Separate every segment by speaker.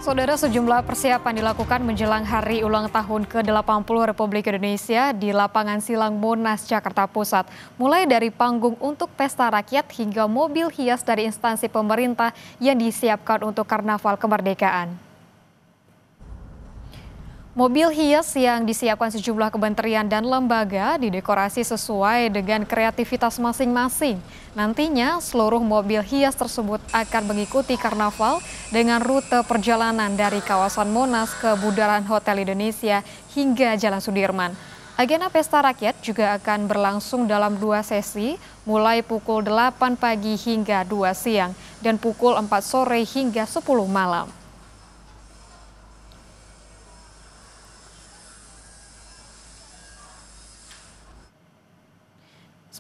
Speaker 1: Saudara, sejumlah persiapan dilakukan menjelang Hari Ulang Tahun ke-80 Republik Indonesia di lapangan Silang Monas, Jakarta Pusat. Mulai dari panggung untuk pesta rakyat hingga mobil hias dari instansi pemerintah yang disiapkan untuk Karnaval Kemerdekaan. Mobil hias yang disiapkan sejumlah kementerian dan lembaga didekorasi sesuai dengan kreativitas masing-masing. Nantinya seluruh mobil hias tersebut akan mengikuti karnaval dengan rute perjalanan dari kawasan Monas ke Bundaran Hotel Indonesia hingga Jalan Sudirman. Agenda pesta rakyat juga akan berlangsung dalam 2 sesi, mulai pukul 8 pagi hingga 2 siang dan pukul 4 sore hingga 10 malam.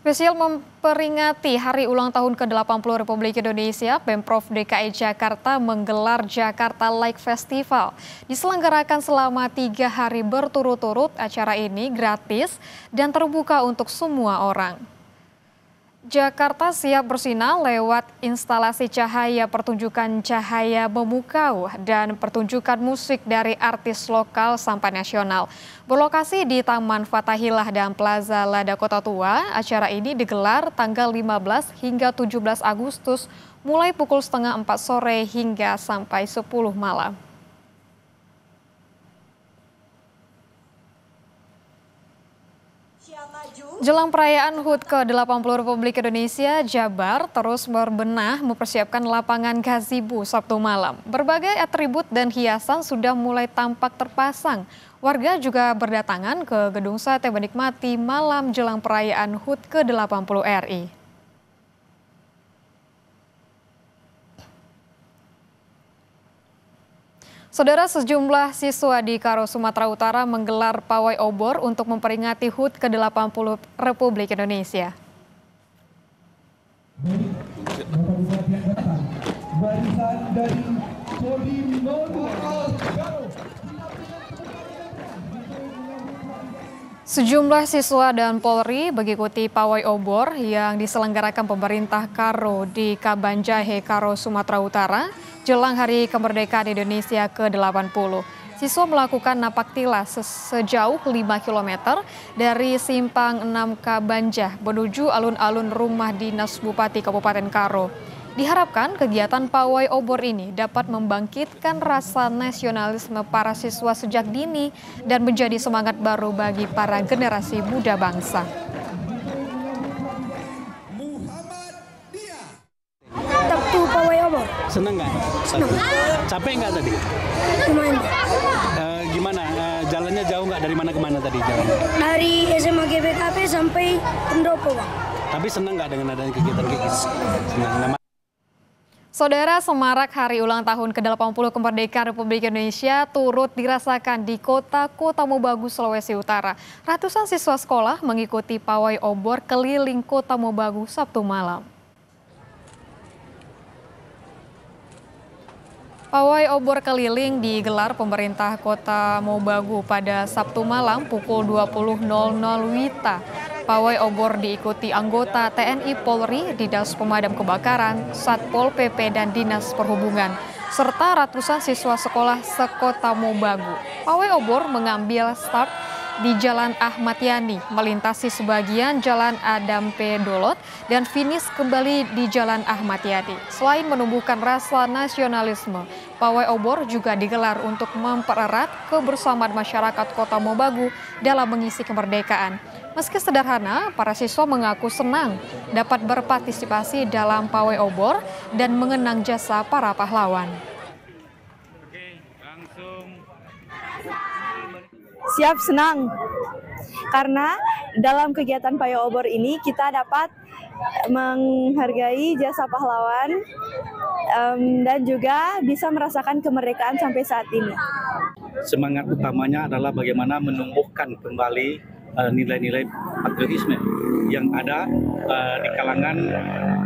Speaker 1: Spesial memperingati Hari Ulang Tahun ke-80 Republik Indonesia, Pemprov DKI Jakarta menggelar Jakarta Like Festival. Diselenggarakan selama 3 hari berturut-turut, acara ini gratis dan terbuka untuk semua orang. Jakarta siap bersinar lewat instalasi cahaya, pertunjukan cahaya memukau, dan pertunjukan musik dari artis lokal sampai nasional. Berlokasi di Taman Fathahillah dan Plaza Lada Kota Tua, acara ini digelar tanggal 15 hingga 17 Agustus mulai pukul setengah 4 sore hingga sampai 10 malam. Jelang perayaan HUT ke-80 Republik Indonesia, Jabar terus berbenah mempersiapkan lapangan gazebo Sabtu malam. Berbagai atribut dan hiasan sudah mulai tampak terpasang. Warga juga berdatangan ke Gedung Sate menikmati malam jelang perayaan HUT ke-80 RI. Saudara, sejumlah siswa di Karo, Sumatera Utara menggelar pawai obor untuk memperingati HUT ke-80 Republik Indonesia. Sejumlah siswa dan Polri mengikuti pawai obor yang diselenggarakan pemerintah Karo di Kabanjahe, Karo, Sumatera Utara, jelang Hari Kemerdekaan Indonesia ke-80. Siswa melakukan napak tilas sejauh 5 km dari Simpang 6 Kabanjah menuju alun-alun rumah dinas Bupati Kabupaten Karo. Diharapkan kegiatan pawai obor ini dapat membangkitkan rasa nasionalisme para siswa sejak dini dan menjadi semangat baru bagi para generasi muda bangsa.
Speaker 2: Waktu pawai obor.
Speaker 3: Seneng nggak?
Speaker 2: Seneng.
Speaker 3: Capek nggak tadi?
Speaker 2: Lumayan.
Speaker 3: Gimana? Jalannya jauh nggak? Dari mana ke mana tadi jalannya?
Speaker 2: Dari SMA GBKP sampai Pendopo, Bang.
Speaker 3: Tapi seneng nggak dengan adanya kegiatan kayak gitu? Seneng.
Speaker 1: Saudara, semarak Hari Ulang Tahun ke-80 Kemerdekaan Republik Indonesia turut dirasakan di kota Mobagu, Sulawesi Utara. Ratusan siswa sekolah mengikuti pawai obor keliling Kota Mobagu Sabtu malam. Pawai obor keliling digelar pemerintah Kota Mobagu pada Sabtu malam pukul 20.00 WITA. Pawai obor diikuti anggota TNI Polri, Dinas Pemadam Kebakaran, Satpol PP, dan Dinas Perhubungan, serta ratusan siswa sekolah sekota Mobagu. Pawai obor mengambil start di Jalan Ahmad Yani, melintasi sebagian Jalan Adam P. Dolot, dan finish kembali di Jalan Ahmad Yani. Selain menumbuhkan rasa nasionalisme, pawai obor juga digelar untuk mempererat kebersamaan masyarakat Kota Mobagu dalam mengisi kemerdekaan. Meski sederhana, para siswa mengaku senang dapat berpartisipasi dalam pawai obor dan mengenang jasa para pahlawan.
Speaker 4: Siap, senang. Karena dalam kegiatan pawai obor ini kita dapat menghargai jasa pahlawan dan juga bisa merasakan kemerdekaan sampai saat ini.
Speaker 5: Semangat utamanya adalah bagaimana menumbuhkan kembali nilai-nilai patriotisme yang ada di kalangan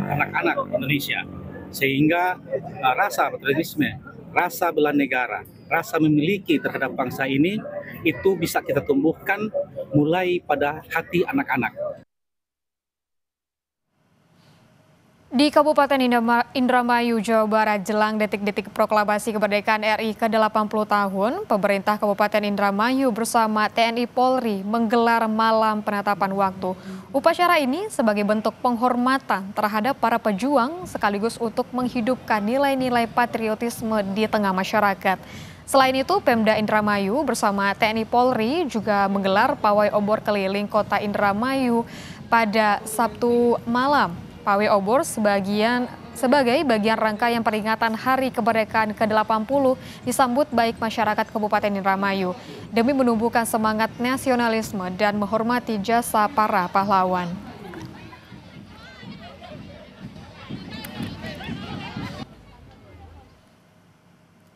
Speaker 5: anak-anak Indonesia, sehingga rasa patriotisme, rasa bela negara, rasa memiliki terhadap bangsa ini itu bisa kita tumbuhkan mulai pada hati anak-anak.
Speaker 1: Di Kabupaten Indramayu, Jawa Barat, jelang detik-detik proklamasi kemerdekaan RI ke-80 tahun, pemerintah Kabupaten Indramayu bersama TNI Polri menggelar malam penetapan waktu. Upacara ini sebagai bentuk penghormatan terhadap para pejuang sekaligus untuk menghidupkan nilai-nilai patriotisme di tengah masyarakat. Selain itu, Pemda Indramayu bersama TNI Polri juga menggelar pawai obor keliling kota Indramayu pada Sabtu malam. Pawai obor sebagai bagian rangkaian peringatan Hari Kemerdekaan ke-80 disambut baik masyarakat Kabupaten Indramayu demi menumbuhkan semangat nasionalisme dan menghormati jasa para pahlawan.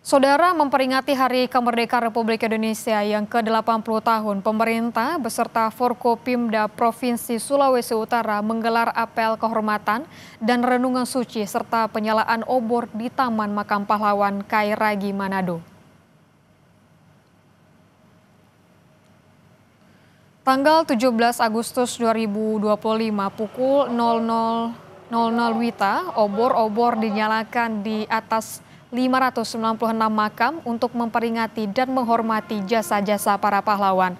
Speaker 1: Saudara, memperingati Hari Kemerdekaan Republik Indonesia yang ke-80 tahun, pemerintah beserta Forkopimda Provinsi Sulawesi Utara menggelar apel kehormatan dan renungan suci serta penyalaan obor di Taman Makam Pahlawan Kairagi, Manado. Tanggal 17 Agustus 2025 pukul 00.00 WITA, obor-obor dinyalakan di atas 596 makam untuk memperingati dan menghormati jasa-jasa para pahlawan.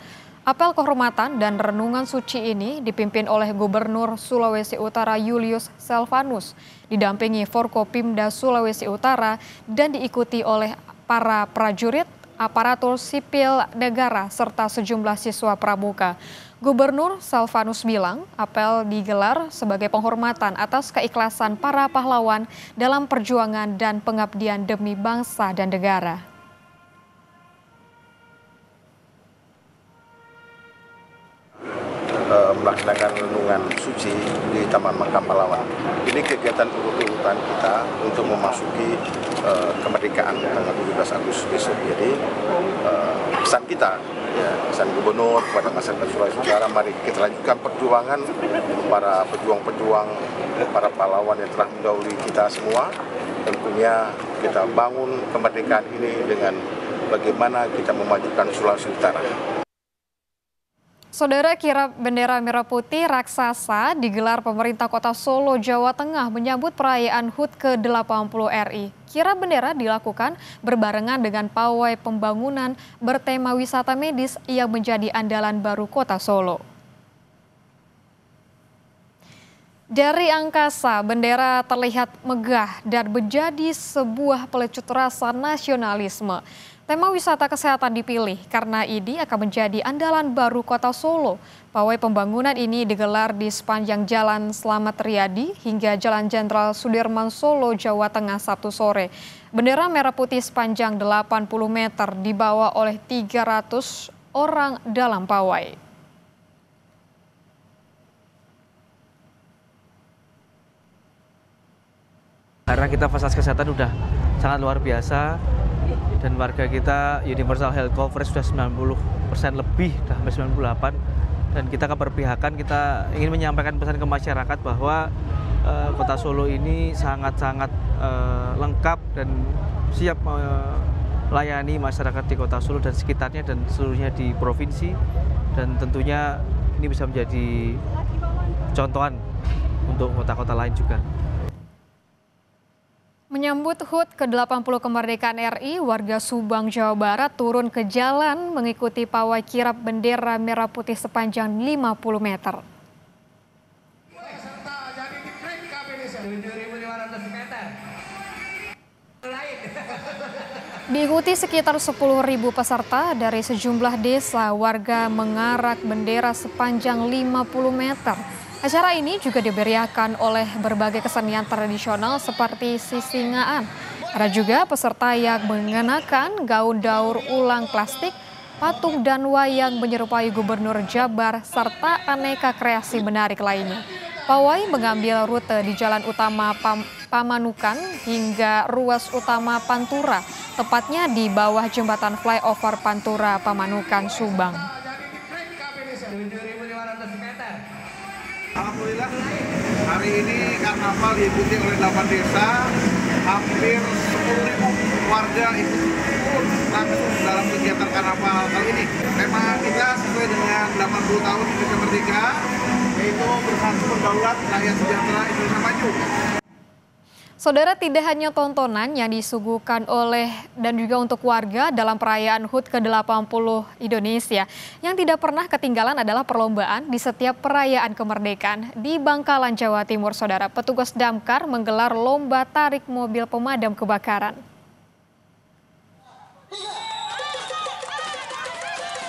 Speaker 1: Apel kehormatan dan renungan suci ini dipimpin oleh Gubernur Sulawesi Utara Julius Selvanus, didampingi Forkopimda Sulawesi Utara dan diikuti oleh para prajurit, aparatur sipil negara, serta sejumlah siswa pramuka. Gubernur Selvanus bilang apel digelar sebagai penghormatan atas keikhlasan para pahlawan dalam perjuangan dan pengabdian demi bangsa dan negara.
Speaker 6: Melaksanakan renungan suci di Taman Makam Pahlawan. Ini kegiatan urut-urutan kita untuk memasuki kemerdekaan tanggal 17 Agustus besok. Jadi pesan kita, ya, pesan Gubernur kepada masyarakat Sulawesi Utara, mari kita lanjutkan perjuangan para pejuang-pejuang, para pahlawan yang telah mendahului kita semua. Tentunya kita bangun kemerdekaan ini dengan bagaimana kita memajukan Sulawesi Utara.
Speaker 1: Saudara, kirap bendera merah putih raksasa digelar pemerintah Kota Solo, Jawa Tengah menyambut perayaan HUT ke-80 RI. Kirap bendera dilakukan berbarengan dengan pawai pembangunan bertema wisata medis yang menjadi andalan baru Kota Solo. Dari angkasa, bendera terlihat megah dan menjadi sebuah pelecut rasa nasionalisme. Tema wisata kesehatan dipilih karena ini akan menjadi andalan baru Kota Solo. Pawai pembangunan ini digelar di sepanjang Jalan Slamet Riyadi hingga Jalan Jenderal Sudirman Solo, Jawa Tengah Sabtu sore. Bendera merah putih sepanjang 80 meter dibawa oleh 300 orang dalam pawai.
Speaker 7: Karena kita fasilitas kesehatan sudah sangat luar biasa dan warga kita universal health coverage sudah 90% lebih, sudah sampai 98%, dan kita keberpihakan, kita ingin menyampaikan pesan ke masyarakat bahwa Kota Solo ini sangat-sangat lengkap dan siap melayani masyarakat di Kota Solo dan sekitarnya dan seluruhnya di provinsi, dan tentunya ini bisa menjadi contohan untuk kota-kota lain juga.
Speaker 1: Menyambut HUT ke-80 kemerdekaan RI, warga Subang, Jawa Barat turun ke jalan mengikuti pawai kirap bendera merah putih sepanjang 50 meter. Diikuti sekitar 10.000 peserta dari sejumlah desa, warga mengarak bendera sepanjang 50 meter. Acara ini juga diberiakan oleh berbagai kesenian tradisional seperti sisingaan. Ada juga peserta yang mengenakan gaun daur ulang plastik, patung dan wayang menyerupai Gubernur Jabar, serta aneka kreasi menarik lainnya. Pawai mengambil rute di Jalan Utama Pamanukan hingga ruas utama Pantura, tepatnya di bawah jembatan flyover Pantura Pamanukan, Subang.
Speaker 8: Alhamdulillah, hari ini karnaval diikuti oleh 8 desa, hampir 10.000 warga ikut langsung dalam kegiatan karnaval kali ini. Tema kita sesuai dengan 80 tahun Indonesia Merdeka, yaitu bersatu berdaulat, rakyat sejahtera, Indonesia maju.
Speaker 1: Saudara, tidak hanya tontonan yang disuguhkan oleh dan juga untuk warga dalam perayaan HUT ke-80 Indonesia. Yang tidak pernah ketinggalan adalah perlombaan di setiap perayaan kemerdekaan. Di Bangkalan, Jawa Timur, saudara, petugas damkar menggelar lomba tarik mobil pemadam kebakaran.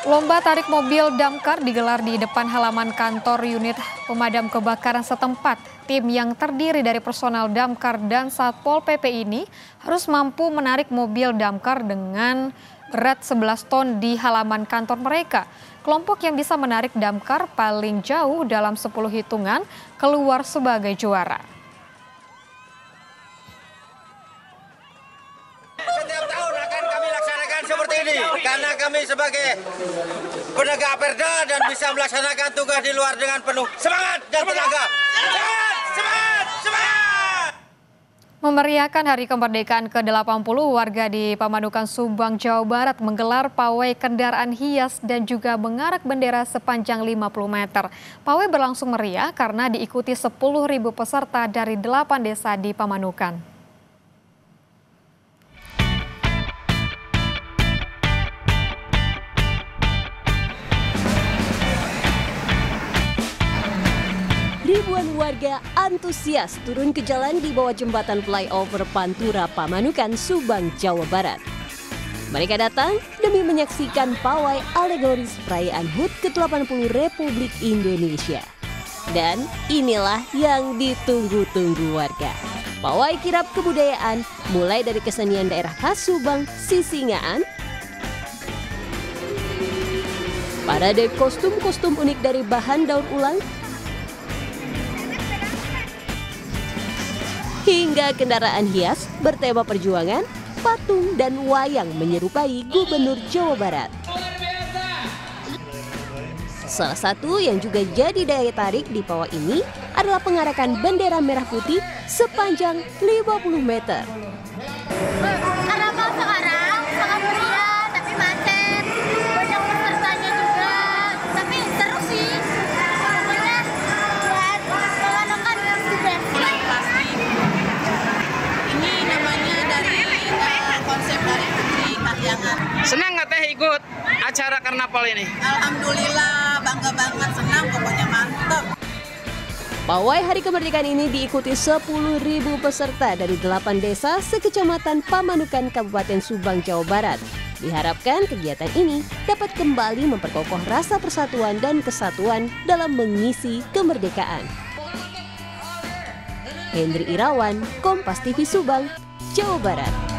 Speaker 1: Lomba tarik mobil damkar digelar di depan halaman kantor unit pemadam kebakaran setempat. Tim yang terdiri dari personel damkar dan Satpol PP ini harus mampu menarik mobil damkar dengan berat 11 ton di halaman kantor mereka. Kelompok yang bisa menarik damkar paling jauh dalam 10 hitungan keluar sebagai juara.
Speaker 9: Setiap tahun akan kami laksanakan seperti ini karena kami sebagai penegak perda dan bisa melaksanakan tugas di luar dengan penuh semangat dan tenaga.
Speaker 1: Memeriahkan Hari Kemerdekaan ke-80, warga di Pamanukan, Subang, Jawa Barat menggelar pawai kendaraan hias dan juga mengarak bendera sepanjang 50 meter. Pawai berlangsung meriah karena diikuti 10.000 peserta dari 8 desa di Pamanukan.
Speaker 10: Ribuan warga antusias turun ke jalan di bawah jembatan flyover Pantura Pamanukan, Subang, Jawa Barat. Mereka datang demi menyaksikan pawai alegoris perayaan HUT ke-80 Republik Indonesia. Dan inilah yang ditunggu-tunggu warga. Pawai kirap kebudayaan mulai dari kesenian daerah khas Subang, Sisingaan, parade kostum-kostum unik dari bahan daur ulang, hingga kendaraan hias bertema perjuangan, patung, dan wayang menyerupai Gubernur Jawa Barat. Salah satu yang juga jadi daya tarik di pawai ini adalah pengarakan bendera merah putih sepanjang 50 meter.
Speaker 11: Karena sekarang sangat meriah, tapi macet, banyak pesertanya juga, tapi seru sih. Pokoknya buat mengandalkan juga.
Speaker 12: Ini namanya dari konsep dari Putri Kahyangan.
Speaker 13: Senang nggak Teh ikut acara karnaval ini?
Speaker 12: Alhamdulillah, bangga banget, senang, pokoknya mantap.
Speaker 10: Pawai Hari Kemerdekaan ini diikuti 10.000 peserta dari 8 desa sekecamatan Pamanukan, Kabupaten Subang, Jawa Barat. Diharapkan kegiatan ini dapat kembali memperkokoh rasa persatuan dan kesatuan dalam mengisi kemerdekaan. Hendri Irawan, Kompas TV Subang, Jawa Barat.